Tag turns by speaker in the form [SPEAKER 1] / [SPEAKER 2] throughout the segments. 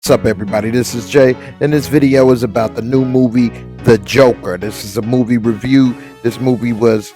[SPEAKER 1] What's up, everybody? This is Jay, and this video is about the new movie The Joker. This is a movie review. This movie was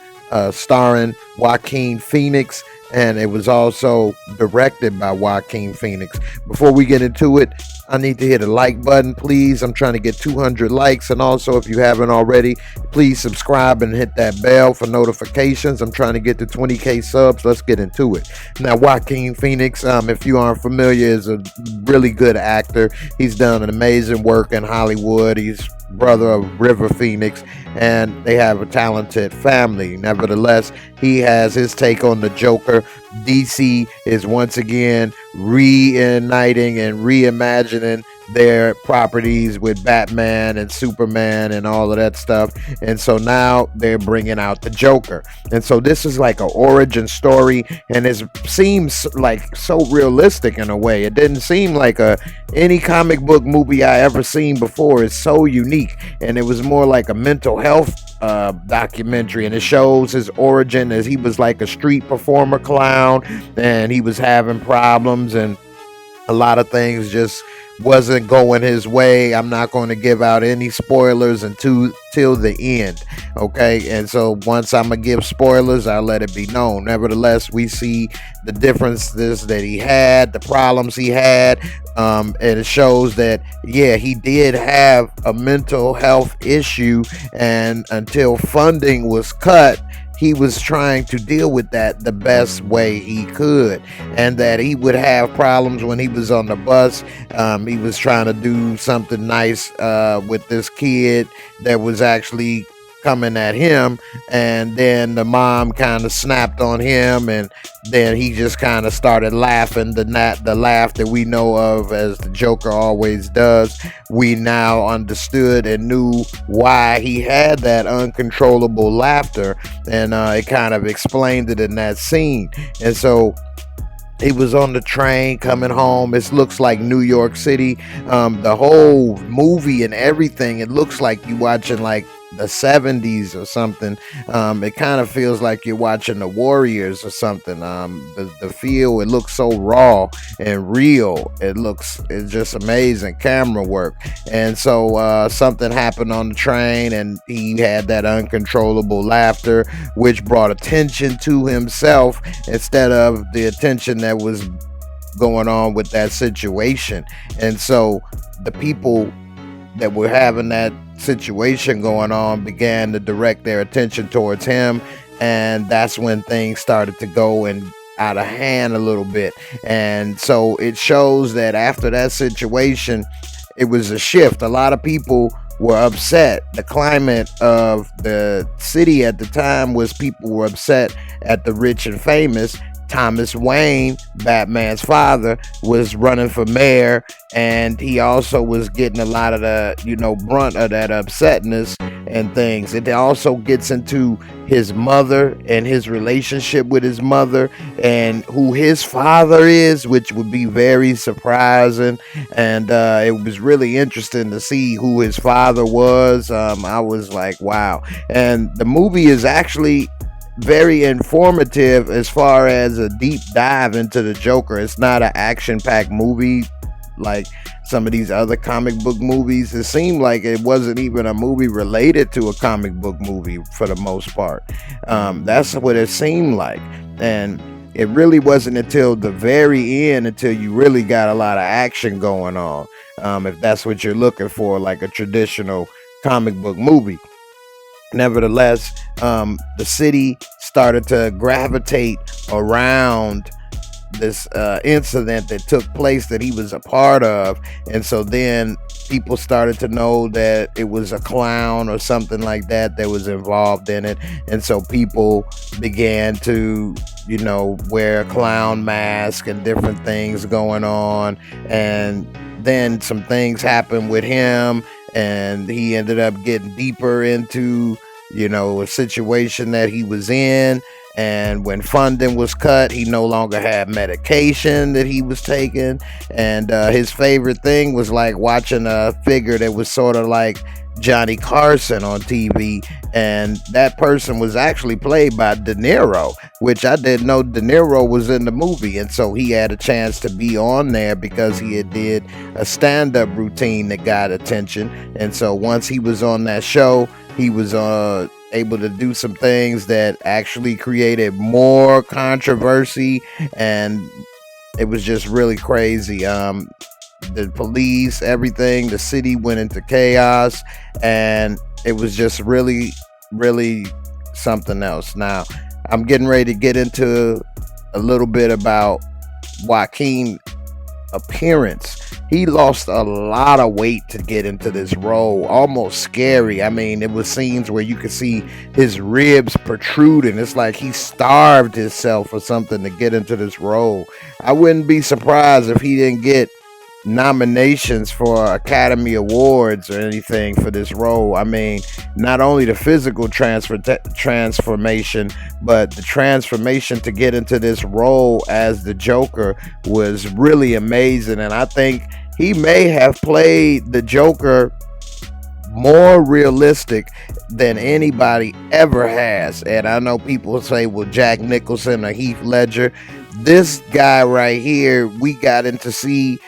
[SPEAKER 1] starring Joaquin Phoenix, and it was also directed by Joaquin Phoenix. Before we get into it, I need to hit a like button, please. I'm trying to get 200 likes, and also if you haven't already, please subscribe and hit that bell for notifications. I'm trying to get to 20k subs. Let's get into it. Now, Joaquin Phoenix, if you aren't familiar, is a really good actor. He's done an amazing work in Hollywood. He's brother of River Phoenix, and they have a talented family. Nevertheless, he has his take on the Joker. DC is once again reuniting and reimagining their properties with Batman and Superman and all of that stuff, and so now they're bringing out the Joker. And so this is like an origin story, and it seems like so realistic in a way. It didn't seem like any comic book movie I ever seen before. It's so unique, and it was more like a mental health documentary, and it shows his origin as he was like a street performer clown, and he was having problems, and a lot of things just wasn't going his way. I'm not going to give out any spoilers till the end, okay? And so once I'm gonna give spoilers, I'll let it be known. Nevertheless, we see the differences that he had, the problems he had, and it shows that, yeah, he did have a mental health issue, and until funding was cut, he was trying to deal with that the best way he could, and that he would have problems when he was on the bus. He was trying to do something nice with this kid that was actually coming at him, and then the mom kind of snapped on him, and then he just kind of started laughing, the laugh that we know of as the Joker always does. We now understood and knew why he had that uncontrollable laughter, and it kind of explained it in that scene. And so he was on the train coming home. It looks like New York City. The whole movie and everything, it looks like you watching like the 70s or something. It kind of feels like you're watching the Warriors or something. The feel, it looks so raw and real. It's just amazing camera work. And so something happened on the train, and he had that uncontrollable laughter, which brought attention to himself instead of the attention that was going on with that situation. And so the people that were having that situation going on began to direct their attention towards him, and that's when things started to go and out of hand a little bit. And so it shows that after that situation, it was a shift. A lot of people were upset. The climate of the city at the time was people were upset at the rich and famous. Thomas Wayne, Batman's father, was running for mayor, and he also was getting a lot of the, brunt of that upsetness and things. It also gets into his mother and his relationship with his mother and who his father is, which would be very surprising. And it was really interesting to see who his father was. I was like, wow. And the movie is actually very informative as far as a deep dive into the Joker. It's not an action-packed movie like some of these other comic book movies. It seemed like it wasn't even a movie related to a comic book movie for the most part. That's what it seemed like. And it really wasn't until the very end until you really got a lot of action going on, if that's what you're looking for, like a traditional comic book movie. Nevertheless, the city started to gravitate around this incident that took place that he was a part of, and so then people started to know that it was a clown or something like that was involved in it, and so people began to wear a clown mask and different things going on. And then some things happened with him, and he ended up getting deeper into a situation that he was in. And when funding was cut, he no longer had medication that he was taking, and his favorite thing was like watching a figure that was sort of like Johnny Carson on TV, and that person was actually played by De Niro, which I didn't know De Niro was in the movie. And so he had a chance to be on there because he had did a stand-up routine that got attention. And so once he was on that show, he was able to do some things that actually created more controversy, and it was just really crazy. The police, everything, the city went into chaos, and it was just really, really something else. Now, I'm getting ready to get into a little bit about Joaquin appearance. He lost a lot of weight to get into this role, almost scary. I mean, it was scenes where you could see his ribs protruding. It's like he starved himself or something to get into this role. I wouldn't be surprised if he didn't get nominations for Academy Awards or anything for this role. I mean, not only the physical transformation, but the transformation to get into this role as the Joker was really amazing. And I think he may have played the Joker more realistic than anybody ever has. And I know people say, well, Jack Nicholson or Heath Ledger. This guy right here, we got in to see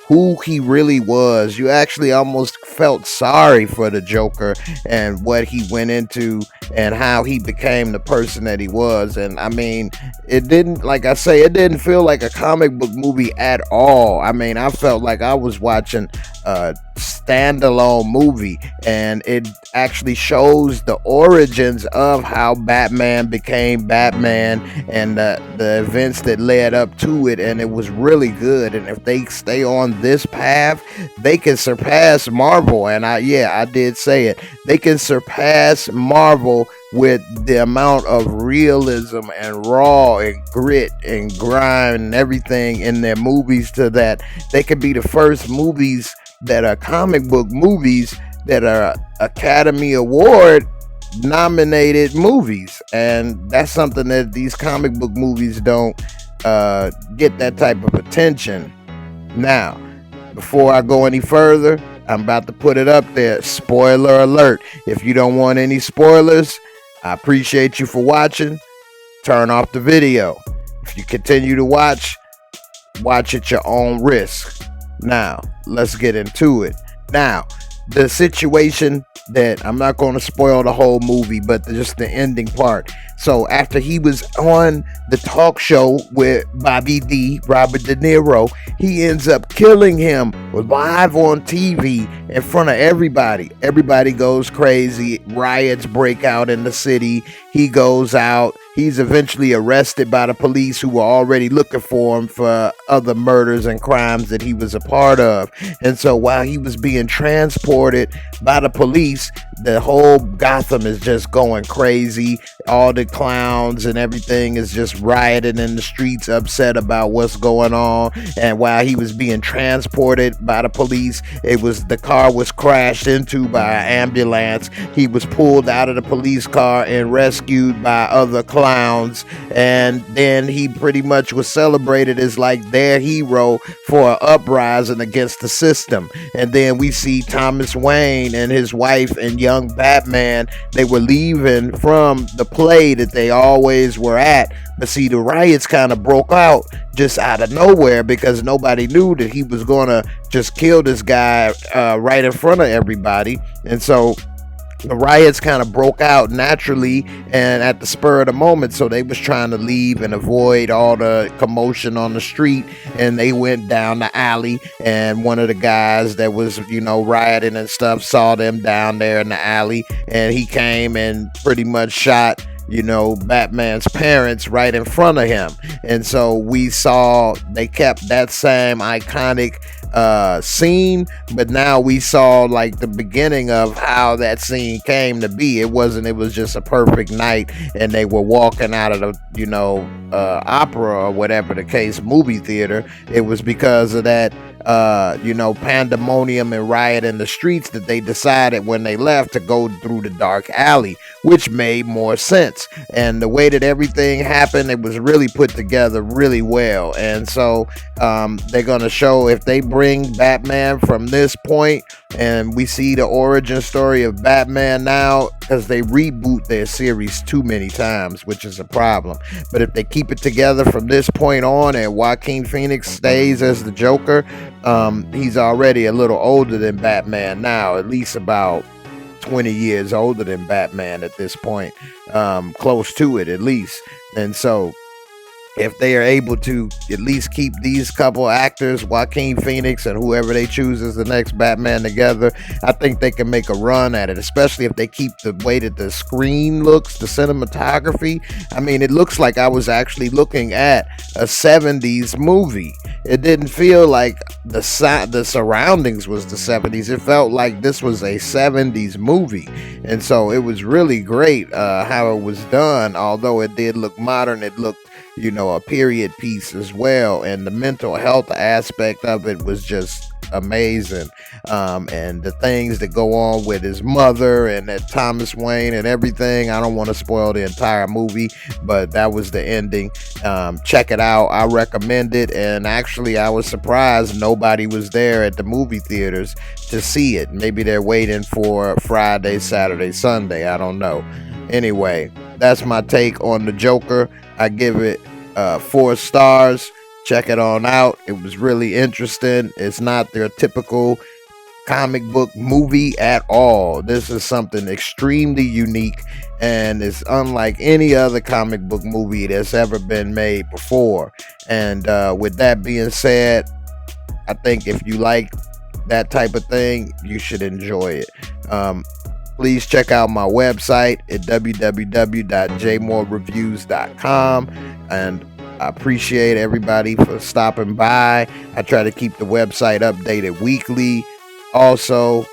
[SPEAKER 1] who he really was. You actually almost felt sorry for the Joker and what he went into and how he became the person that he was. And I mean, it didn't, like I say, it didn't feel like a comic book movie at all. I mean, I felt like I was watching a standalone movie, and it actually shows the origins of how Batman became Batman and the events that led up to it. And it was really good, and if they stay on this path, they can surpass Marvel. And I did say it, they can surpass Marvel with the amount of realism and raw and grit and grind and everything in their movies, to that they could be the first movies that are comic book movies that are Academy Award nominated movies. And that's something that these comic book movies don't get that type of attention. Now, before I go any further, I'm about to put it up there. Spoiler alert. If you don't want any spoilers, I appreciate you for watching. Turn off the video. If you continue to watch at your own risk. Now, let's get into it. Now, the situation that I'm not going to spoil the whole movie, but just the ending part. So after he was on the talk show with Bobby D, Robert De Niro, he ends up killing him live on TV in front of everybody. Everybody goes crazy. Riots break out in the city. He goes out. He's eventually arrested by the police, who were already looking for him for other murders and crimes that he was a part of. And so while he was being transported by the police, the whole Gotham is just going crazy. All the clowns and everything is just rioting in the streets, upset about what's going on. And while he was being transported by the police, the car was crashed into by an ambulance. He was pulled out of the police car and rescued by other clowns, and then he pretty much was celebrated as like their hero for an uprising against the system. And then we see Thomas Wayne and his wife and young Batman. They were leaving from the play that they always were at, but see, the riots kind of broke out just out of nowhere because nobody knew that he was gonna just kill this guy right in front of everybody. And so the riots kind of broke out naturally and at the spur of the moment. So they was trying to leave and avoid all the commotion on the street, and they went down the alley, and one of the guys that was, rioting and stuff saw them down there in the alley, and he came and pretty much shot Batman's parents right in front of him. And so we saw they kept that same iconic scene, but now we saw like the beginning of how that scene came to be. It was just a perfect night, and they were walking out of the opera or whatever the case, movie theater. It was because of that pandemonium and riot in the streets, that they decided when they left to go through the dark alley, which made more sense. And the way that everything happened, it was really put together really well. And so they're going to show, if they bring Batman from this point and we see the origin story of Batman now, because they reboot their series too many times, which is a problem. But if they keep it together from this point on and Joaquin Phoenix stays as the Joker, he's already a little older than Batman now, at least about 20 years older than Batman at this point, close to it at least. And so if they are able to at least keep these couple actors, Joaquin Phoenix and whoever they choose as the next Batman, together, I think they can make a run at it, especially if they keep the way that the screen looks, the cinematography. I mean, it looks like I was actually looking at a 70s movie. It didn't feel like the surroundings was the 70s. It felt like this was a 70s movie. And so it was really great how it was done. Although it did look modern, it looked, a period piece as well. And the mental health aspect of it was just amazing. And the things that go on with his mother and that Thomas Wayne and everything. I don't want to spoil the entire movie, but that was the ending. Check it out. I recommend it. And actually, I was surprised nobody was there at the movie theaters to see it. Maybe they're waiting for Friday, Saturday, Sunday. I don't know. Anyway, that's my take on the Joker. I give it 4 stars. Check it on out. It was really interesting. It's not their typical comic book movie at all. This is something extremely unique, and it's unlike any other comic book movie that's ever been made before. And with that being said, I think if you like that type of thing, you should enjoy it. Please check out my website at www.jaymoorereviews.com, and I appreciate everybody for stopping by. I try to keep the website updated weekly. Also,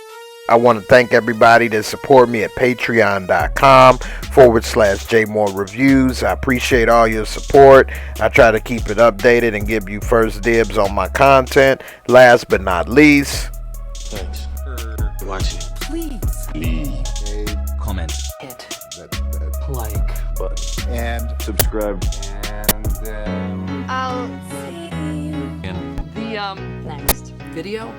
[SPEAKER 1] I want to thank everybody that support me at patreon.com/Jaymoorereviews. I appreciate all your support. I try to keep it updated and give you first dibs on my content. Last but not least,
[SPEAKER 2] thanks for watching.
[SPEAKER 3] Please
[SPEAKER 2] Leave
[SPEAKER 3] a
[SPEAKER 2] comment,
[SPEAKER 3] hit
[SPEAKER 2] that
[SPEAKER 3] like
[SPEAKER 2] button,
[SPEAKER 3] and
[SPEAKER 2] subscribe.
[SPEAKER 3] and
[SPEAKER 4] I'll see you
[SPEAKER 3] in the next video.